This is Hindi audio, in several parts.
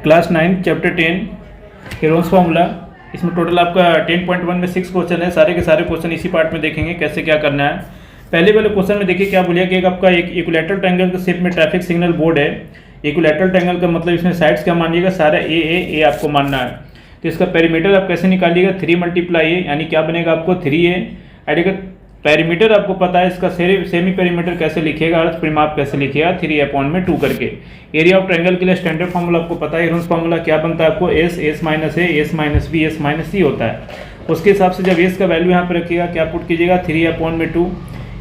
Class 9 chapter 10 Heron's formula. इसमें टोटल आपका 10.1 में 6 क्वेश्चन है। सारे के सारे क्वेश्चन इसी पार्ट में देखेंगे कैसे क्या करना है। पहले वाले क्वेश्चन में देखिए क्या बोलिए कि एक आपका एक इक्विलैटरल ट्रायंगल के शेप में ट्रैफिक सिग्नल बोर्ड है। इक्विलैटरल ट्रायंगल का मतलब इसमें साइड्स क्या मानिएगा, सारा ए आपको मानना है। तो इसका पेरीमीटर आप कैसे निकालिएगा, 3 × A यानी क्या बनेगा आपको 3A। अगर पेरीमीटर आपको पता है इसका सेमी पेरीमीटर कैसे लिखिएगा, अर्थ परिमाप कैसे लिखिएगा, 3/2 करके। एरिया ऑफ ट्रायंगल के लिए स्टैंडर्ड फार्मूला आपको पता है, हेरोन्स फार्मूला क्या बनता है आपको, S - A S - B S - C होता है। उसके हिसाब से जब S का वैल्यू यहाँ पे रखिएगा क्या पुट कीजिएगा, 3/2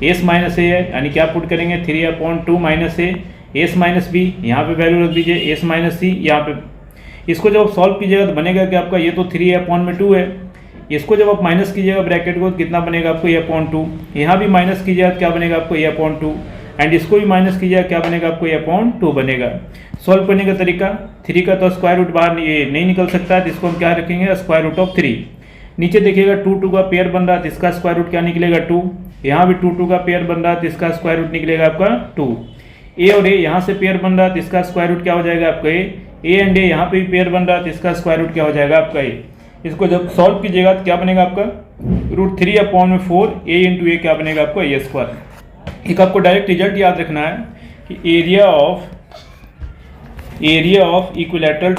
S - A है यानी क्या पुट करेंगे 3/2 - A S - B यहाँ पे वैल्यू रख दीजिए S - C यहाँ पे। इसको जब आप सॉल्व कीजिएगा तो बनेगा कि आपका ये तो 3/2 है, इसको जब आप माइनस कीजिएगा ब्रैकेट को तो कितना बनेगा आपको A/2। यहाँ भी माइनस कीजिएगा तो क्या बनेगा आपको A/2 एंड इसको भी माइनस कीजिएगा क्या बनेगा आपको A/2 बनेगा। सॉल्व करने का तरीका, 3 का तो स्क्वायर रूट बाहर नहीं निकल सकता है तो इसको हम क्या रखेंगे √3। नीचे देखिएगा 2 का पेयर बन रहा है तो इसका स्क्वायर रूट क्या निकलेगा 2। यहाँ भी 2 का पेयर बन रहा है तो इसका स्क्वायर रूट निकलेगा आपका 2। ए और ए यहाँ से पेयर बन रहा है तो इसका स्क्वायर रूट क्या हो जाएगा आपका ए एंड ए यहाँ पे भी पेयर बन रहा है तो इसका स्क्वायर रूट क्या हो जाएगा आपका ए। इसको जब सॉल्व कीजिएगा तो क्या बनेगा आपका √3/4 A × A क्या बनेगा आपको A²। एक आपको डायरेक्ट रिजल्ट याद रखना है कि area of equilateral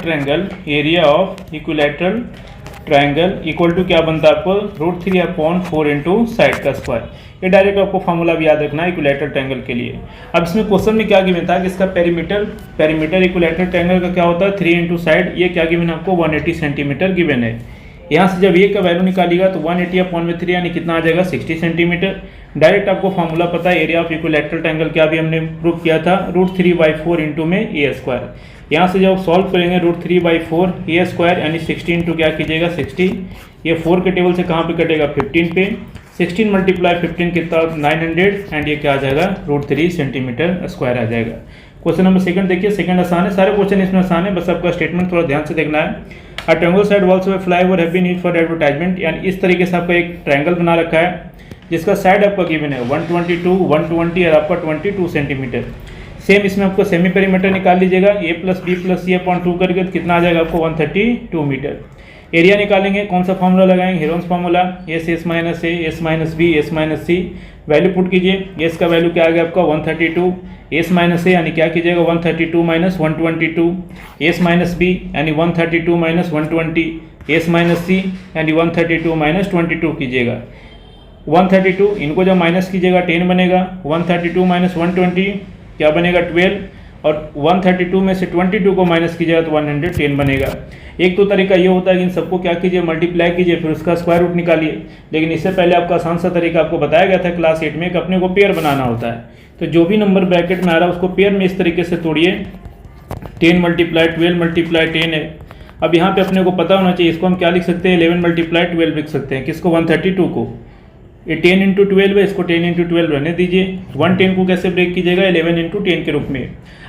triangle equal to क्या बनता है आपको √3/4 साइड का स्क्वायर। ये डायरेक्ट आपको फार्मूला भी याद रखना है इक्विलैटरल ट्रायंगल के लिए। अब इसमें क्वेश्चन में क्या गिवन था कि इसका पेरीमीटर इक्विलैटरल ट्रायंगल का क्या होता है 3 × साइड, ये क्या गिवन है आपको 180 सेंटीमीटर गिवन है। यहाँ से जब ये का वैल्यू निकालिएगा तो 180/3 यानी कितना आ जाएगा 60 सेंटीमीटर। डायरेक्ट आपको फार्मूला पता है एरिया ऑफ इक्विलैटरल ट्रायंगल क्या भी हमने प्रूव किया था √3/4 में A²। यहाँ से जब सॉल्व करेंगे √3/4 A² यानी 60 × क्या कीजिएगा 60। ये 4 के टेबल से कहाँ पे कटेगा 15 पे, 16 × 15 कितना 900 एंड ये क्या आ जाएगा √3 सेंटीमीटर स्क्वायर आ जाएगा। क्वेश्चन नंबर सेकंड देखिए, सेकंड आसान है, सारे क्वेश्चन इसमें आसान है, बस आपका स्टेटमेंट थोड़ा ध्यान से देखना है। A triangle side walls of flyover have been used for advertisement, यानी इस तरीके से आपका एक ट्रायंगल बना रखा है जिसका साइड आपका गिवन है 122, 120 और आपका 22 सेंटीमीटर। सेम इसमें आपको सेमी पेरीमीटर निकाल लीजिएगा A + B + C/2 करके तो कितना आ जाएगा आपको 132 मीटर। एरिया निकालेंगे, कौन सा फार्मूला लगाएंगे, Heron's formula, S - A S - B S - C। Value put कीजिए, S का वैल्यू क्या आ गया आपका 132, S - A यानी क्या कीजिएगा 132 - 122, S - B यानी 132 - 120, S - C यानी 132 - 22 कीजिएगा। 132 इनको जब माइनस कीजिएगा 10 बनेगा, 132 - 120 क्या बनेगा 12 और 132 में से 22 को माइनस कीजिएगा तो 110 बनेगा। एक तो तरीका ये होता है कि इन सबको क्या कीजिए मल्टीप्लाई कीजिए फिर उसका स्क्वायर रूट निकालिए, लेकिन इससे पहले आपका आसान सा तरीका आपको बताया गया था क्लास 8 में कि अपने को पेयर बनाना होता है। तो जो भी नंबर ब्रैकेट में आ रहा है उसको पेयर में इस तरीके से तोड़िए, 10 × 12 × 10 है। अब यहाँ पे अपने को पता होना चाहिए, इसको हम क्या लिख सकते हैं 11 × 12 लिख सकते हैं, किसको 132 को। ये 10 × 12 है, इसको 10 × 12 रहने दीजिए। 110 को कैसे ब्रेक कीजिएगा 11 × 10 के रूप में।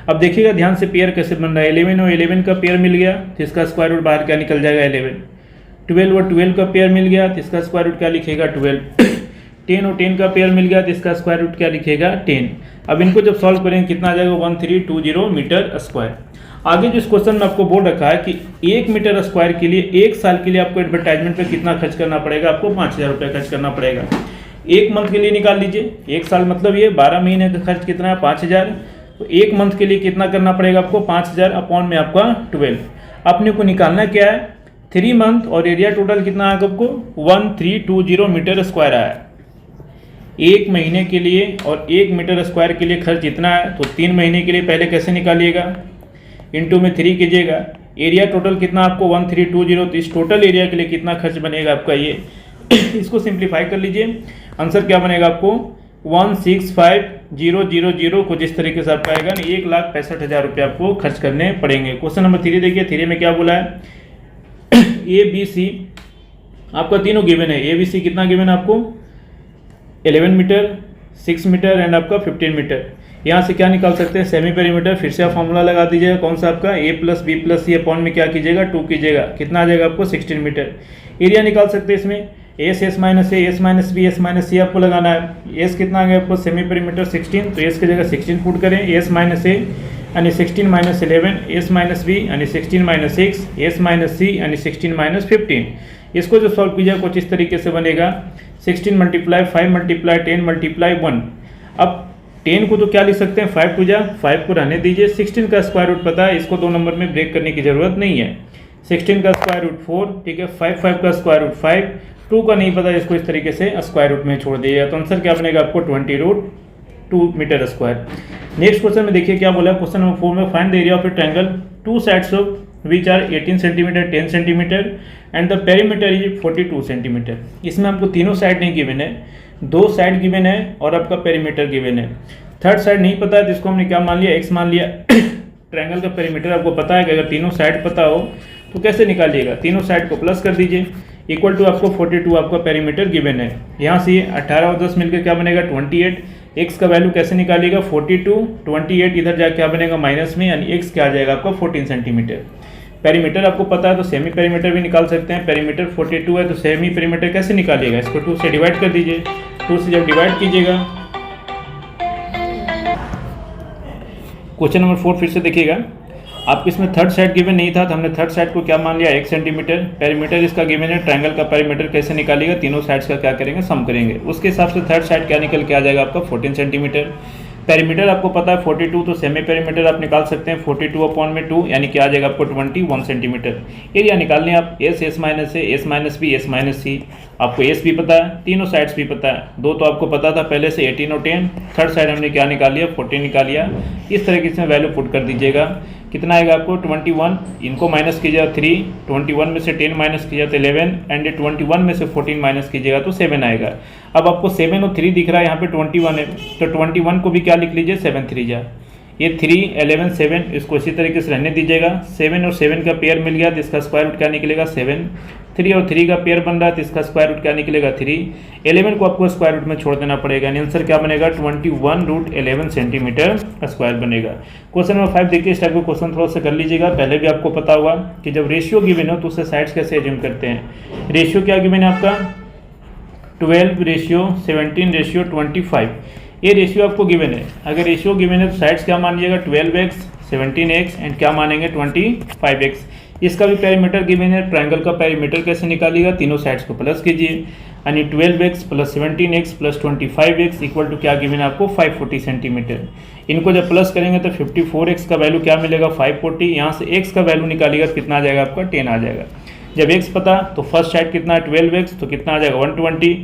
अब देखिएगा ध्यान से पेयर कैसे बन रहा है, 11 और 11 का पेयर मिल गया तो इसका स्क्वायर रूट बाहर क्या निकल जाएगा 11। 12 और 12 का पेयर मिल गया तो इसका स्क्वायर रूट क्या लिखेगा 12। 10 और 10 का पेयर मिल गया तो इसका स्क्वायर रूट क्या लिखेगा 10। अब इनको जब सॉल्व करेंगे कितना आ जाएगा 1320 मीटर स्क्वायर। आगे जो इस क्वेश्चन में आपको बोल रखा है कि 1 मीटर स्क्वायर के लिए 1 साल के लिए आपको एडवर्टाइजमेंट पे कितना खर्च करना पड़ेगा, आपको 5000 रुपये खर्च करना पड़ेगा। 1 मंथ के लिए निकाल लीजिए, 1 साल मतलब ये 12 महीने का खर्च कितना है 5000, तो 1 मंथ के लिए कितना करना पड़ेगा आपको 5000 अपॉन में आपका 12। अपने को निकालना क्या है 3 मंथ और एरिया टोटल कितना आएगा आपको 1320 मीटर स्क्वायर आया। 1 महीने के लिए और 1 मीटर स्क्वायर के लिए खर्च इतना है, तो 3 महीने के लिए पहले कैसे निकालिएगा इंटू में 3 कीजिएगा। एरिया टोटल कितना आपको 1320, तो इस टोटल एरिया के लिए कितना खर्च बनेगा आपका ये इसको सिंप्लीफाई कर लीजिए, आंसर क्या बनेगा आपको 165,000 कुछ इस तरीके से आपका आएगा, 1,65,000 रुपये आपको खर्च करने पड़ेंगे। क्वेश्चन नंबर 3 देखिए, 3 में क्या बोला है ABC आपका तीनों गिवन है। ABC कितना गिवन है आपको 11 मीटर, 6 मीटर एंड आपका 15 मीटर। यहाँ से क्या निकाल सकते हैं सेमी पेरीमीटर, फिर से आप फॉर्मूला लगा दीजिएगा, कौन सा आपका A + B + C अपॉन में क्या कीजिएगा 2 कीजिएगा, कितना आ जाएगा आपको 16 मीटर। एरिया निकाल सकते हैं इसमें S - A S - B S - C आपको लगाना है। S कितना आ गया आपको सेमी पेरीमीटर 16, तो S की जगह 16 पुट करें, S - A आणि 16 मायनस 11 एस मायनस बी आणि 16 मायनस 6 एस मायनस सी आणि 16 मायनस 15। इसको जो सॉल्व कीजिए कुछ इस तरीके से बनेगा 16 मल्टीप्लाई 5 मल्टीप्लाई 10 मल्टीप्लाई 1। अब 10 को तो क्या लिख सकते हैं 5 टू जा 5 को रहने दीजिए। 16 का स्क्वायर रूट पता है, इसको 2 नंबर में ब्रेक करने की ज़रूरत नहीं है। 16 का स्क्वायर रूट 4, ठीक है। 5 का स्क्वायर रूट 5, 2 का नहीं पता, इसको इस तरीके से स्क्वायर रूट में छोड़ दीजिएगा। तो आंसर क्या बनेगा आपको 20√2 मीटर स्क्वायर। नेक्स्ट क्वेश्चन में देखिए क्या बोला, क्वेश्चन नंबर 4 में find the area of a triangle two sides of which are 18 centimetre 10 centimetre and the perimeter is 42 centimetre. इसमें आपको तीनों साइड नहीं गिवन है, 2 साइड गिवन है और आपका पेरीमीटर गिवन है। थर्ड साइड नहीं पता है तो इसको हमने क्या मान लिया, एक्स मान लिया। ट्रायंगल का पेरीमीटर आपको पता है कि अगर तीनों साइड पता हो तो कैसे निकालिएगा, तीनों साइड को प्लस कर दीजिए, इक्वल टू आपको 42 आपका पेरीमीटर गिवन है। यहाँ से 18 और 10 मिलकर क्या बनेगा 28। एक्स का वैल्यू कैसे निकालिएगा 42, 28 इधर जाके क्या बनेगा माइनस में, यानी एक्स क्या आ जाएगा आपका 14 सेंटीमीटर। पेरीमीटर आपको पता है तो सेमी पेरीमीटर भी निकाल सकते हैं। पेरीमीटर 42 है तो सेमी पेरीमीटर कैसे निकालिएगा, इसको 2 से डिवाइड कर दीजिए। 2 से जब डिवाइड कीजिएगा, क्वेश्चन नंबर 4 फिर से देखिएगा। आपको इसमें थर्ड साइड गिवन नहीं था तो हमने थर्ड साइड को क्या मान लिया 1 सेंटीमीटर। पेरीमीटर इसका गिवन है, ट्रायंगल का पेरीमीटर कैसे निकालिएगा, तीनों साइड्स का क्या करेंगे सम करेंगे। उसके हिसाब से थर्ड साइड क्या निकल के आ जाएगा आपका 14 सेंटीमीटर। पेरीमीटर आपको पता है 42, तो सेमी पेरीमीटर आप निकाल सकते हैं 42/2, यानी क्या आ जाएगा आपको 21 सेंटीमीटर। एरिया निकालने आप S minus A, S minus B, S minus C. आपको एस भी पता है, तीनों साइड्स भी पता है, 2 तो आपको पता था पहले से 18 और 10। थर्ड साइड हमने क्या निकाल लिया 14 निकाल लिया। इस तरीके से वैल्यू पुट कर दीजिएगा, कितना आएगा आपको 21। इनको माइनस कीजिएगा 3, 21 में से 10 माइनस कीजिएगा तो 11 एंड 21 में से 14 माइनस कीजिएगा तो 7 आएगा। अब आपको 7 और 3 दिख रहा है, यहाँ पे 21 है तो 21 को भी क्या लिख लीजिए 7 3 जा, ये 3 11 7, इसको इसी तरीके से रहने दीजिएगा। 7 और 7 का पेयर मिल गया तो इसका स्क्वायर रूट क्या निकलेगा 7। 3 और 3 का पेयर बन रहा है तो इसका स्क्वायर रूट क्या निकलेगा 3। 11 को आपको स्क्वायर रूट में छोड़ देना पड़ेगा, यानी आंसर क्या बनेगा 21√11 सेंटीमीटर स्क्वायर बनेगा। क्वेश्चन नंबर 5 देखिए, इस टाइप का क्वेश्चन थोड़ा सा कर लीजिएगा। पहले भी आपको पता होगा कि जब रेशियो गिवन हो तो उससे साइड्स कैसे एज्यूम करते हैं। रेशियो क्या गिवन है आपका 12:17:25, ये रेशियो आपको गिवन है। अगर रेशियो गिवन है तो साइड्स क्या मानिएगा 12x 17x एंड क्या मानेंगे 25x। इसका भी पेरीमीटर गिवन है। ट्रायंगल का पेरीमीटर कैसे निकालिएगा, तीनों साइड्स को प्लस कीजिए, यानी 12x plus 17x plus 25x equal to क्या गिवन है आपको 540 सेंटीमीटर। इनको जब प्लस करेंगे तो 54x का वैल्यू क्या मिलेगा 540। यहाँ से x का वैल्यू निकालिएगा कितना आ जाएगा आपका 10 आ जाएगा। जब x पता तो फर्स्ट साइड कितना है 12x तो कितना आ जाएगा 120,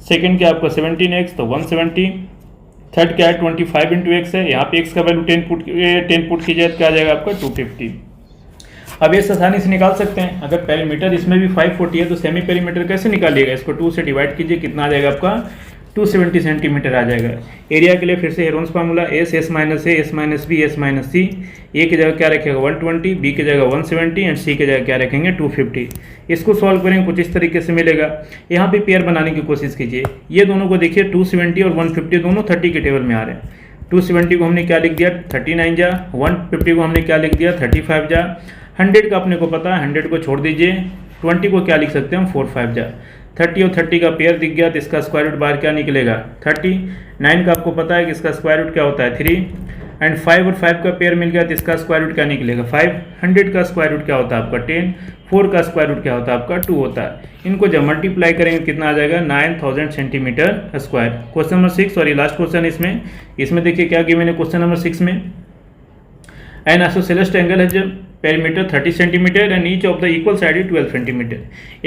सेकेंड क्या आपका 17x तो 170, थर्ड क्या है 25 इंटू एक्स है, यहाँ पे x का वैल्यू 10 पुट कीजिए तो क्या आ जाएगा आपका 250। अब ये आसानी से निकाल सकते हैं। अगर पेरीमीटर इसमें भी 540 है तो सेमी पेरीमीटर कैसे निकालिएगा, इसको 2 से डिवाइड कीजिए, कितना आ जाएगा आपका 270 सेंटीमीटर आ जाएगा। एरिया के लिए फिर से Heron's formula S minus A, S minus B, S minus C. A की जगह क्या रखेगा 120, बी की जगह 170 एंड सी की जगह क्या रखेंगे 250। इसको सॉल्व करेंगे कुछ इस तरीके से मिलेगा। यहाँ पे पेयर बनाने की कोशिश कीजिए। ये दोनों को देखिए 270 और 150 दोनों 30 के टेबल में आ रहे हैं। 270 को हमने क्या लिख दिया 39 जा, 150 को हमने क्या लिख दिया 35 जा। 100 का अपने को पता है, 100 को छोड़ दीजिए, 20 को क्या लिख सकते हैं हम 45 जा। 30 और 30 का पेयर दिख गया तो इसका स्क्वायर रूट बाहर क्या निकलेगा 30। 9 का आपको पता है कि इसका स्क्वायर रूट क्या होता है 3 एंड 5 और 5 का पेयर मिल गया तो इसका स्क्वायर रूट क्या निकलेगा 5। 100 का स्क्वायर रूट क्या होता है आपका 10, 4 का स्क्वायर रूट क्या होता है आपका 2 होता है। इनको जब मल्टीप्लाई करेंगे कितना आ जाएगा 9000 सेंटीमीटर स्क्वायर। क्वेश्चन नंबर 6 और ये लास्ट क्वेश्चन इसमें देखिए क्या गिवन है क्वेश्चन नंबर 6 में। एन आइसोसेलेस ट्रायंगल है जब perimeter 30 centimetre and each of the equal side is 12 centimetre.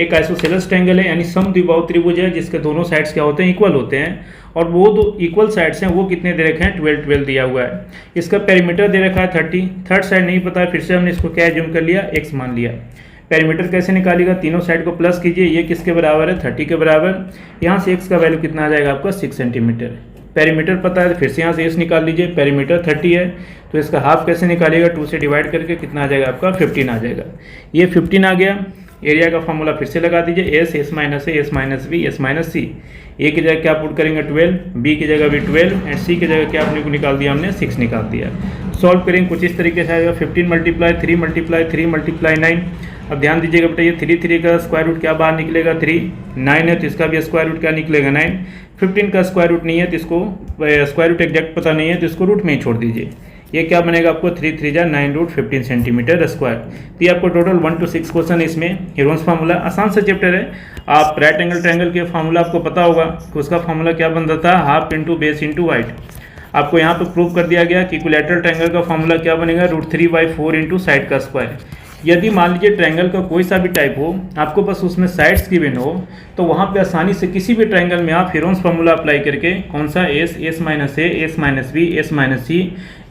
एक आइसोसेलेस ट्रायंगल है यानी समद्विबाहु त्रिभुज है जिसके दोनों साइड्स क्या होते हैं इक्वल होते हैं, और वो दो इक्वल साइड्स हैं वो कितने दे रखे हैं 12 12 दिया हुआ है। इसका पेरीमीटर दे रखा है 30। थर्ड साइड नहीं पता है, फिर से हमने इसको क्या एज्यूम कर लिया x मान लिया। पेरीमीटर कैसे निकालेगा, तीनों साइड को प्लस कीजिए, ये किसके बराबर है 30 के बराबर। यहाँ से x का वैल्यू कितना आ जाएगा आपका 6 सेंटीमीटर। पेरीमीटर पता है तो फिर से यहाँ से s निकाल लीजिए, पेरीमीटर 30 है तो इसका हाफ कैसे निकालिएगा 2 से डिवाइड करके कितना आ जाएगा आपका 15 आ जाएगा। ये 15 आ गया। एरिया का फॉर्मूला फिर से लगा दीजिए S minus A, S minus B, S minus C. A की जगह क्या पुट करेंगे 12, बी की जगह भी 12 एंड सी की जगह क्या अपने को निकाल दिया हमने 6 निकाल दिया। सॉल्व करेंगे कुछ इस तरीके से आएगा 15 मल्टीप्लाई 3 मल्टीप्लाई 3 मल्टीप्लाई 9। अब ध्यान दीजिएगा बेटा ये 3 का स्क्वायर रूट क्या बाहर निकलेगा 3, 9 है तो इसका भी स्क्वायर रूट क्या निकलेगा 9। 15 का स्क्वायर रूट नहीं है तो इसको स्क्वायर रूट एग्जैक्ट पता नहीं है तो इसको रूट में ही छोड़ दीजिए। ये क्या बनेगा आपको 3 3 जा 9 रूट 15 सेंटीमीटर स्क्वायर। तो ये आपको टोटल 1 to 6 क्वेश्चन इसमें हीरोन्स फार्मूला, आसान सा चैप्टर है। आप राइट एंगल ट्रायंगल के फार्मूला आपको पता होगा कि उसका फार्मूला क्या बनता था, half into base into height. आपको यहाँ पे प्रूव कर दिया गया कि इक्विलैटरल ट्रायंगल का फार्मूला क्या बनेगा, √3/4 इंटू साइड का स्क्वायर। यदि मान लीजिए ट्रायंगल का कोई सा भी टाइप हो, आपको बस उसमें साइड्स गिवन हो, तो वहाँ पे आसानी से किसी भी ट्रायंगल में आप हीरोन्स फार्मूला अप्लाई करके कौन सा S minus A, S minus B, S minus C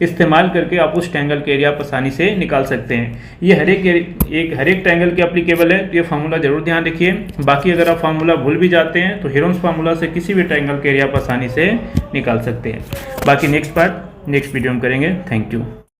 इस्तेमाल करके आप उस ट्रायंगल के एरिया आप आसानी से निकाल सकते हैं। ये हर एक ट्रायंगल के एप्लीकेबल है, तो ये फार्मूला जरूर ध्यान रखिए। बाकी अगर आप फार्मूला भूल भी जाते हैं तो हीरोन्स फार्मूला से किसी भी ट्रायंगल के एरिया आप आसानी से निकाल सकते हैं। बाकी नेक्स्ट वीडियो में करेंगे। Thank you.